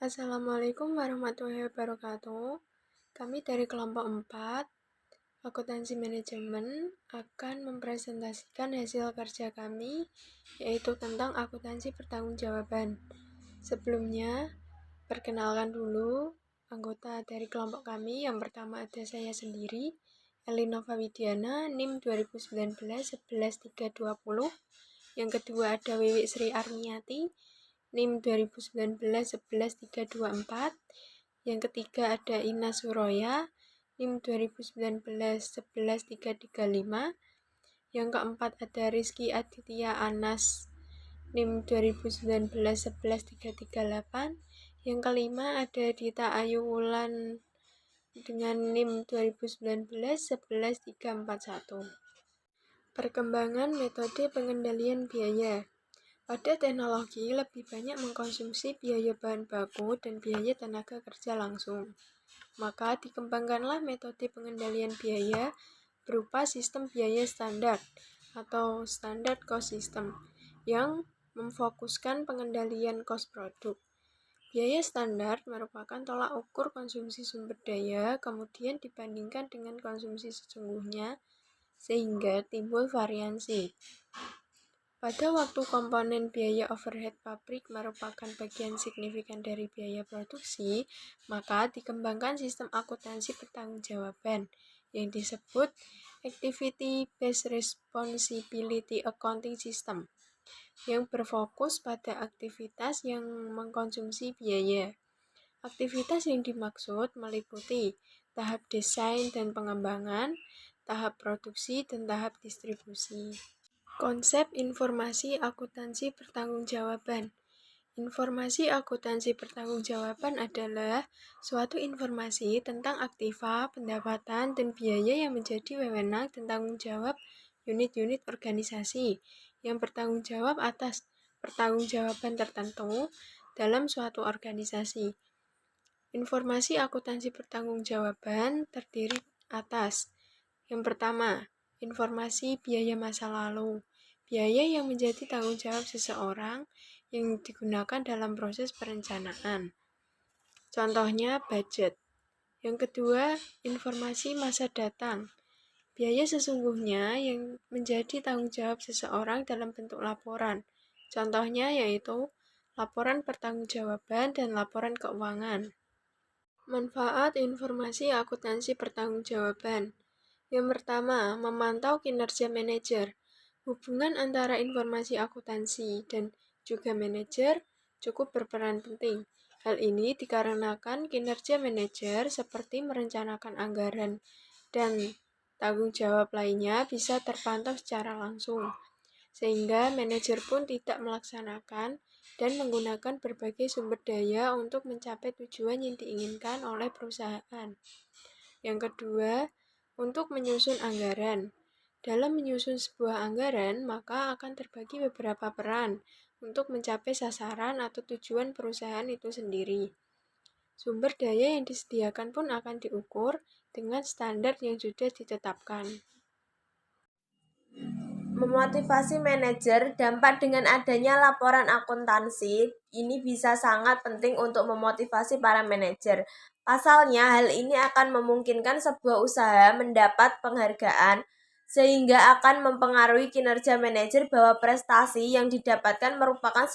Assalamualaikum warahmatullahi wabarakatuh. Kami dari kelompok 4, Akuntansi Manajemen, akan mempresentasikan hasil kerja kami, yaitu tentang akuntansi pertanggungjawaban. Sebelumnya, perkenalkan dulu anggota dari kelompok kami. Yang pertama ada saya sendiri, Elinova Widiana, NIM 2019-11320. Yang kedua ada Wiwi Sri Armiati, NIM 2019-11324. Yang ketiga ada Ina Suroya, NIM 2019-11335. Yang keempat ada Rizky Aditya Anas, NIM 2019-11338. Yang kelima ada Dita Ayu Wulan dengan NIM 2019-11341. Perkembangan metode pengendalian biaya. Pada teknologi lebih banyak mengkonsumsi biaya bahan baku dan biaya tenaga kerja langsung. Maka dikembangkanlah metode pengendalian biaya berupa sistem biaya standar atau standard cost system yang memfokuskan pengendalian kos produk. Biaya standar merupakan tolak ukur konsumsi sumber daya kemudian dibandingkan dengan konsumsi sesungguhnya sehingga timbul variasi. Pada waktu komponen biaya overhead pabrik merupakan bagian signifikan dari biaya produksi, maka dikembangkan sistem akuntansi pertanggungjawaban yang disebut Activity Based Responsibility Accounting System yang berfokus pada aktivitas yang mengkonsumsi biaya. Aktivitas yang dimaksud meliputi tahap desain dan pengembangan, tahap produksi, dan tahap distribusi. Konsep informasi akuntansi pertanggungjawaban. Informasi akuntansi pertanggungjawaban adalah suatu informasi tentang aktiva, pendapatan, dan biaya yang menjadi wewenang dan tanggung jawab unit-unit organisasi yang bertanggung jawab atas pertanggungjawaban tertentu dalam suatu organisasi. Informasi akuntansi pertanggungjawaban terdiri atas: yang pertama, informasi biaya masa lalu, biaya yang menjadi tanggung jawab seseorang yang digunakan dalam proses perencanaan. Contohnya budget. Yang kedua, informasi masa datang, biaya sesungguhnya yang menjadi tanggung jawab seseorang dalam bentuk laporan. Contohnya yaitu laporan pertanggungjawaban dan laporan keuangan. Manfaat informasi akuntansi pertanggungjawaban. Yang pertama, memantau kinerja manajer. Hubungan antara informasi akuntansi dan juga manajer cukup berperan penting. Hal ini dikarenakan kinerja manajer seperti merencanakan anggaran dan tanggung jawab lainnya bisa terpantau secara langsung, sehingga manajer pun tidak melaksanakan dan menggunakan berbagai sumber daya untuk mencapai tujuan yang diinginkan oleh perusahaan. Yang kedua, untuk menyusun anggaran. Dalam menyusun sebuah anggaran, maka akan terbagi beberapa peran untuk mencapai sasaran atau tujuan perusahaan itu sendiri. Sumber daya yang disediakan pun akan diukur dengan standar yang sudah ditetapkan. Memotivasi manajer. Dampak dengan adanya laporan akuntansi ini bisa sangat penting untuk memotivasi para manajer. Pasalnya, hal ini akan memungkinkan sebuah usaha mendapat penghargaan sehingga akan mempengaruhi kinerja manajer bahwa prestasi yang didapatkan merupakan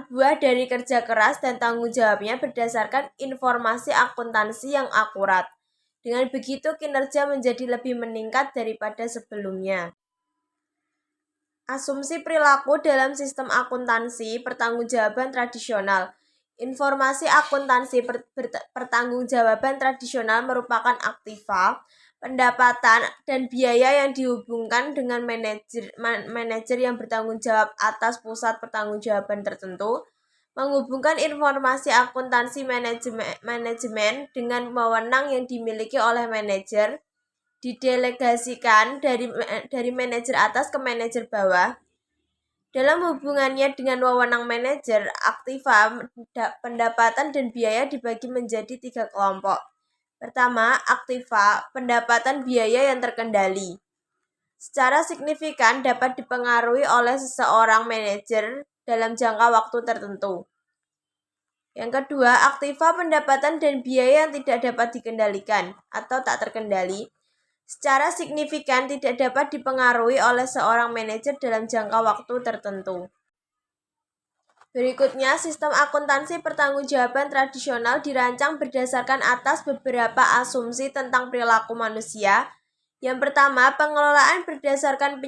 buah dari kerja keras dan tanggung jawabnya berdasarkan informasi akuntansi yang akurat. Dengan begitu, kinerja menjadi lebih meningkat daripada sebelumnya. Asumsi perilaku dalam sistem akuntansi pertanggungjawaban tradisional. Informasi akuntansi pertanggungjawaban tradisional merupakan aktiva, pendapatan, dan biaya yang dihubungkan dengan manajer yang bertanggung jawab atas pusat pertanggungjawaban tertentu, menghubungkan informasi akuntansi manajemen dengan wewenang yang dimiliki oleh manajer, didelegasikan dari manajer atas ke manajer bawah. Dalam hubungannya dengan wewenang manajer, aktiva, pendapatan, dan biaya dibagi menjadi 3 kelompok. Pertama, aktiva, pendapatan biaya yang terkendali. Secara signifikan dapat dipengaruhi oleh seseorang manajer dalam jangka waktu tertentu. Yang kedua, aktiva pendapatan dan biaya yang tidak dapat dikendalikan atau tak terkendali secara signifikan tidak dapat dipengaruhi oleh seorang manajer dalam jangka waktu tertentu. Berikutnya, sistem akuntansi pertanggungjawaban tradisional dirancang berdasarkan atas beberapa asumsi tentang perilaku manusia. Yang pertama, pengelolaan berdasarkan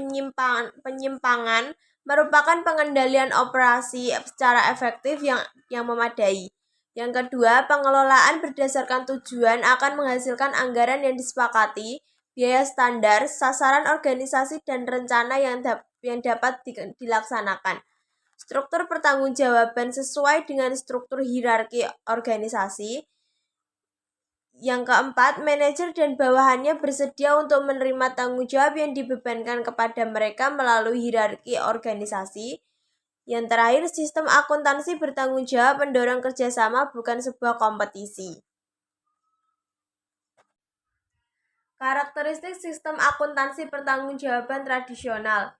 penyimpangan merupakan pengendalian operasi secara efektif yang memadai. Yang kedua, pengelolaan berdasarkan tujuan akan menghasilkan anggaran yang disepakati, biaya standar, sasaran organisasi, dan rencana yang dapat dilaksanakan. Struktur pertanggungjawaban sesuai dengan struktur hierarki organisasi. Yang keempat, manajer dan bawahannya bersedia untuk menerima tanggung jawab yang dibebankan kepada mereka melalui hierarki organisasi. Yang terakhir, sistem akuntansi bertanggung jawab mendorong kerjasama, bukan sebuah kompetisi. Karakteristik sistem akuntansi pertanggungjawaban tradisional.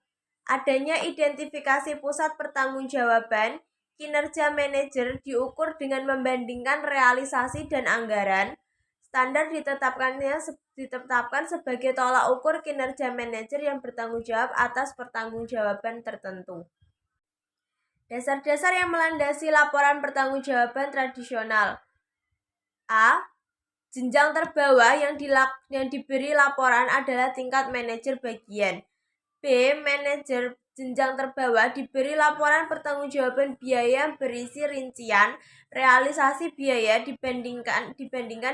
Adanya identifikasi pusat pertanggungjawaban, kinerja manajer diukur dengan membandingkan realisasi dan anggaran. Standar ditetapkan sebagai tolak ukur kinerja manajer yang bertanggung jawab atas pertanggungjawaban tertentu. Dasar-dasar yang melandasi laporan pertanggungjawaban tradisional. A. Jenjang terbawah yang diberi laporan adalah tingkat manajer bagian. B. Manajer jenjang terbawah diberi laporan pertanggungjawaban biaya berisi rincian realisasi biaya dibandingkan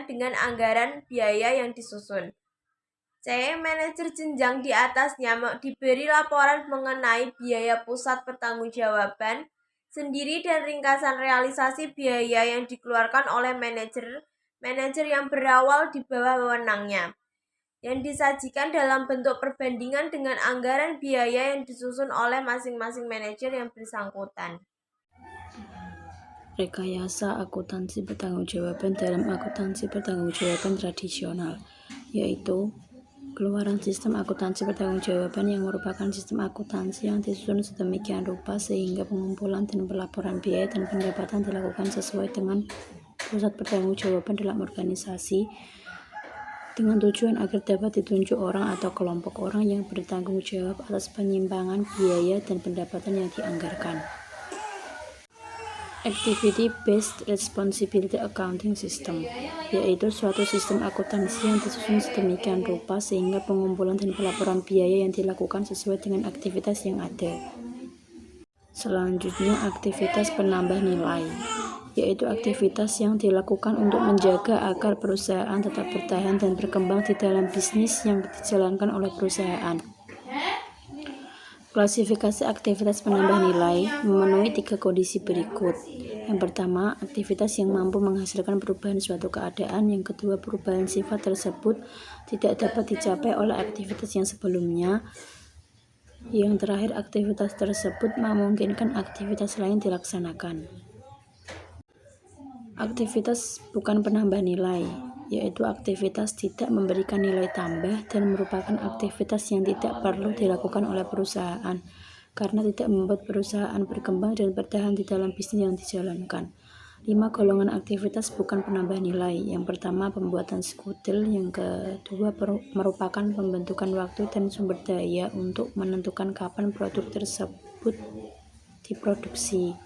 dengan anggaran biaya yang disusun. C. Manajer jenjang di atasnya diberi laporan mengenai biaya pusat pertanggungjawaban sendiri dan ringkasan realisasi biaya yang dikeluarkan oleh manajer yang berawal di bawah wewenangnya, yang disajikan dalam bentuk perbandingan dengan anggaran biaya yang disusun oleh masing-masing manajer yang bersangkutan. Rekayasa akuntansi pertanggungjawaban dalam akuntansi pertanggungjawaban tradisional, yaitu keluaran sistem akuntansi pertanggungjawaban yang merupakan sistem akuntansi yang disusun sedemikian rupa sehingga pengumpulan dan pelaporan biaya dan pendapatan dilakukan sesuai dengan pusat pertanggungjawaban dalam organisasi, dengan tujuan agar dapat ditunjuk orang atau kelompok orang yang bertanggung jawab atas penyimpangan biaya dan pendapatan yang dianggarkan. Activity-Based Responsibility Accounting System, yaitu suatu sistem akuntansi yang disusun sedemikian rupa sehingga pengumpulan dan pelaporan biaya yang dilakukan sesuai dengan aktivitas yang ada. Selanjutnya, aktivitas penambah nilai, yaitu aktivitas yang dilakukan untuk menjaga agar perusahaan tetap bertahan dan berkembang di dalam bisnis yang dijalankan oleh perusahaan. Klasifikasi aktivitas penambah nilai memenuhi 3 kondisi berikut. Yang pertama, aktivitas yang mampu menghasilkan perubahan suatu keadaan. Yang kedua, perubahan sifat tersebut tidak dapat dicapai oleh aktivitas yang sebelumnya. Yang terakhir, aktivitas tersebut memungkinkan aktivitas lain dilaksanakan. Aktivitas bukan penambah nilai, yaitu aktivitas tidak memberikan nilai tambah dan merupakan aktivitas yang tidak perlu dilakukan oleh perusahaan karena tidak membuat perusahaan berkembang dan bertahan di dalam bisnis yang dijalankan. 5 golongan aktivitas bukan penambah nilai. Yang pertama, pembuatan skutil. Yang kedua, merupakan pembentukan waktu dan sumber daya untuk menentukan kapan produk tersebut diproduksi.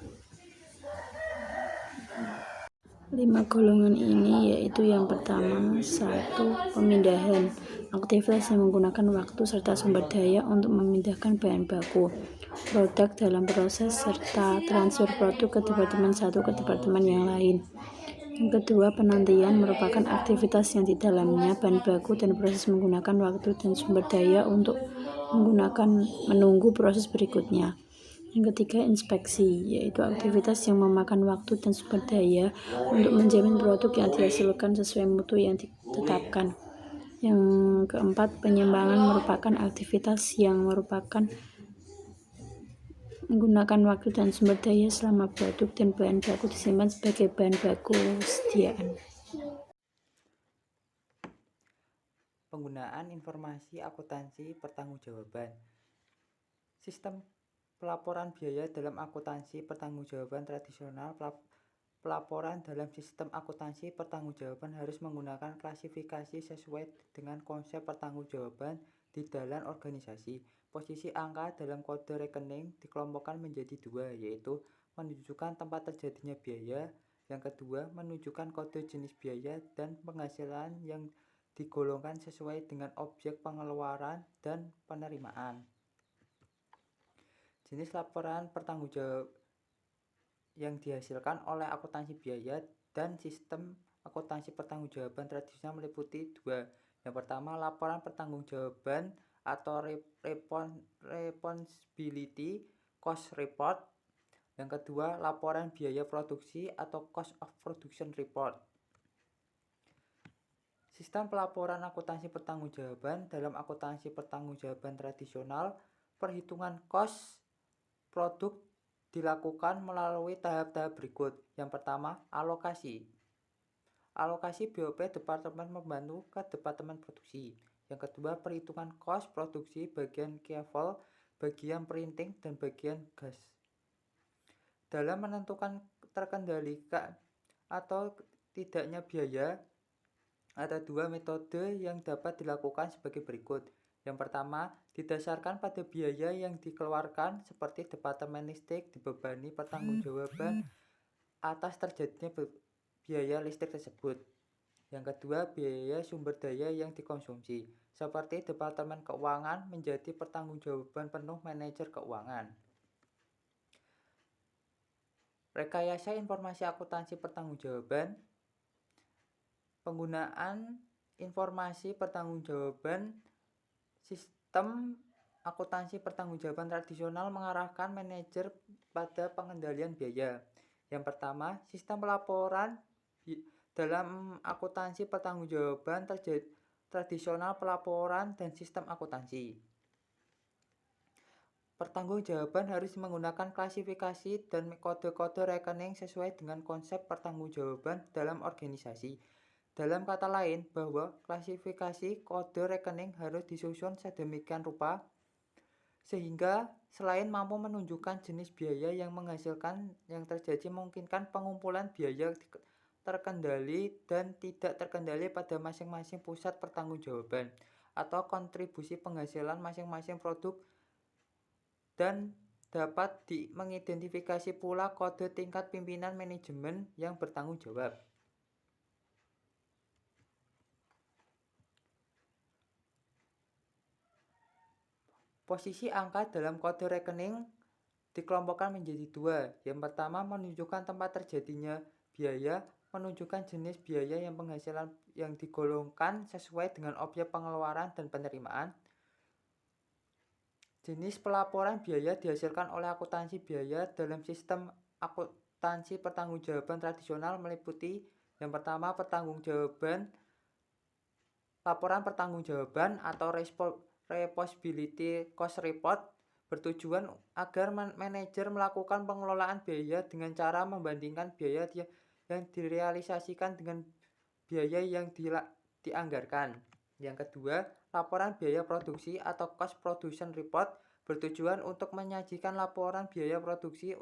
5 golongan ini yaitu yang pertama, 1. Pemindahan. Aktivitas yang menggunakan waktu serta sumber daya untuk memindahkan bahan baku, produk dalam proses, serta transfer produk ke departemen satu ke departemen yang lain. Yang kedua, penantian merupakan aktivitas yang di dalamnya bahan baku dan proses menggunakan waktu dan sumber daya untuk menunggu proses berikutnya. Yang ketiga, inspeksi, yaitu aktivitas yang memakan waktu dan sumber daya untuk menjamin produk yang dihasilkan sesuai mutu yang ditetapkan. Yang keempat, penyimpangan merupakan aktivitas yang menggunakan waktu dan sumber daya selama produk dan bahan baku disimpan sebagai bahan baku sediaan. Penggunaan informasi akuntansi pertanggungjawaban. Sistem pelaporan biaya dalam akuntansi pertanggungjawaban tradisional. Pelaporan dalam sistem akuntansi pertanggungjawaban harus menggunakan klasifikasi sesuai dengan konsep pertanggungjawaban di dalam organisasi. Posisi angka dalam kode rekening dikelompokkan menjadi dua, yaitu menunjukkan tempat terjadinya biaya, yang kedua menunjukkan kode jenis biaya dan penghasilan yang digolongkan sesuai dengan objek pengeluaran dan penerimaan. Jenis laporan pertanggungjawaban yang dihasilkan oleh akuntansi biaya dan sistem akuntansi pertanggungjawaban tradisional meliputi dua. Yang pertama, laporan pertanggungjawaban atau responsibility cost report. Yang kedua, laporan biaya produksi atau cost of production report. Sistem pelaporan akuntansi pertanggungjawaban dalam akuntansi pertanggungjawaban tradisional, perhitungan cost produk dilakukan melalui tahap-tahap berikut. Yang pertama, alokasi. Alokasi BOP Departemen Pembantu ke Departemen Produksi. Yang kedua, perhitungan kos produksi bagian kevel, bagian printing, dan bagian gas. Dalam menentukan terkendalikan atau tidaknya biaya, ada dua metode yang dapat dilakukan sebagai berikut. Yang pertama, didasarkan pada biaya yang dikeluarkan, seperti Departemen Listrik dibebani pertanggungjawaban atas terjadinya biaya listrik tersebut. Yang kedua, biaya sumber daya yang dikonsumsi, seperti Departemen Keuangan menjadi pertanggungjawaban penuh manajer keuangan. Rekayasa informasi akuntansi pertanggungjawaban. Penggunaan informasi pertanggungjawaban sistem akuntansi pertanggungjawaban tradisional mengarahkan manajer pada pengendalian biaya. Yang pertama, sistem pelaporan dalam akuntansi pertanggungjawaban tradisional, pelaporan dan sistem akuntansi. Pertanggungjawaban harus menggunakan klasifikasi dan kode-kode rekening sesuai dengan konsep pertanggungjawaban dalam organisasi. Dalam kata lain, bahwa klasifikasi kode rekening harus disusun sedemikian rupa sehingga selain mampu menunjukkan jenis biaya yang menghasilkan yang terjadi, memungkinkan pengumpulan biaya terkendali dan tidak terkendali pada masing-masing pusat pertanggungjawaban atau kontribusi penghasilan masing-masing produk, dan dapat mengidentifikasi pula kode tingkat pimpinan manajemen yang bertanggung jawab. Posisi angka dalam kode rekening dikelompokkan menjadi dua. Yang pertama, menunjukkan tempat terjadinya biaya, menunjukkan jenis biaya yang penghasilan yang digolongkan sesuai dengan objek pengeluaran dan penerimaan. Jenis pelaporan biaya dihasilkan oleh akuntansi biaya dalam sistem akuntansi pertanggungjawaban tradisional meliputi yang pertama, laporan pertanggungjawaban atau responsibility cost report bertujuan agar manajer melakukan pengelolaan biaya dengan cara membandingkan biaya yang direalisasikan dengan biaya yang dianggarkan. Yang kedua, laporan biaya produksi atau cost production report bertujuan untuk menyajikan laporan biaya produksi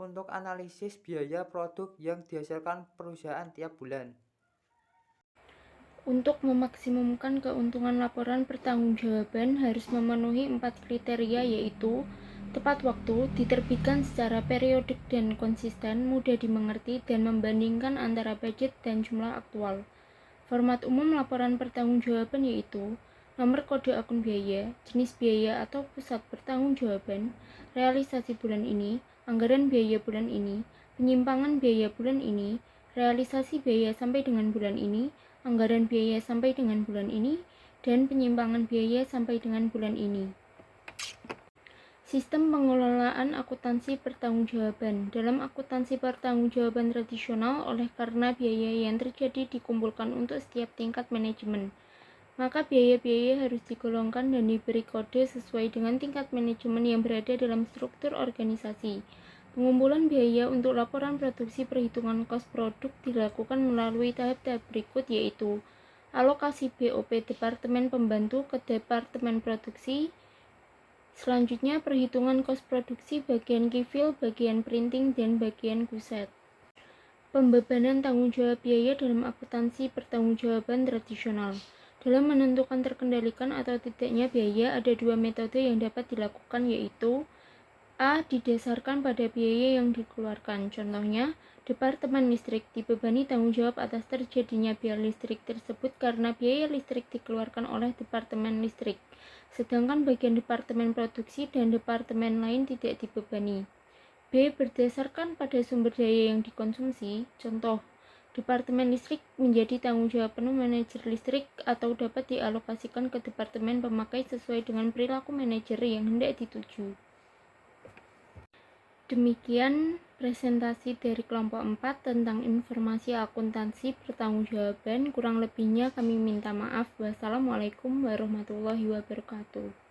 untuk analisis biaya produk yang dihasilkan perusahaan tiap bulan. Untuk memaksimumkan keuntungan laporan pertanggungjawaban harus memenuhi 4 kriteria, yaitu tepat waktu, diterbitkan secara periodik dan konsisten, mudah dimengerti, dan membandingkan antara budget dan jumlah aktual. Format umum laporan pertanggungjawaban yaitu nomor kode akun biaya, jenis biaya atau pusat pertanggungjawaban, realisasi bulan ini, anggaran biaya bulan ini, penyimpangan biaya bulan ini, realisasi biaya sampai dengan bulan ini, anggaran biaya sampai dengan bulan ini, dan penyimpangan biaya sampai dengan bulan ini. Sistem pengelolaan akuntansi pertanggungjawaban. Dalam akuntansi pertanggungjawaban tradisional, oleh karena biaya yang terjadi dikumpulkan untuk setiap tingkat manajemen, maka biaya-biaya harus digolongkan dan diberi kode sesuai dengan tingkat manajemen yang berada dalam struktur organisasi. Pengumpulan biaya untuk laporan produksi perhitungan kos produk dilakukan melalui tahap-tahap berikut, yaitu alokasi BOP Departemen Pembantu ke Departemen Produksi. Selanjutnya, perhitungan kos produksi bagian kifil, bagian printing, dan bagian guset. Pembebanan tanggung jawab biaya dalam akuntansi pertanggungjawaban tradisional. Dalam menentukan terkendalikan atau tidaknya biaya, ada dua metode yang dapat dilakukan, yaitu A. Didasarkan pada biaya yang dikeluarkan. Contohnya, Departemen Listrik dibebani tanggung jawab atas terjadinya biaya listrik tersebut karena biaya listrik dikeluarkan oleh Departemen Listrik, sedangkan bagian Departemen Produksi dan departemen lain tidak dibebani. B. Berdasarkan pada sumber daya yang dikonsumsi. Contoh, Departemen Listrik menjadi tanggung jawab penuh manajer listrik atau dapat dialokasikan ke departemen pemakai sesuai dengan perilaku manajer yang hendak dituju. Demikian presentasi dari kelompok 4 tentang informasi akuntansi pertanggungjawaban. Kurang lebihnya kami minta maaf. Wassalamualaikum warahmatullahi wabarakatuh.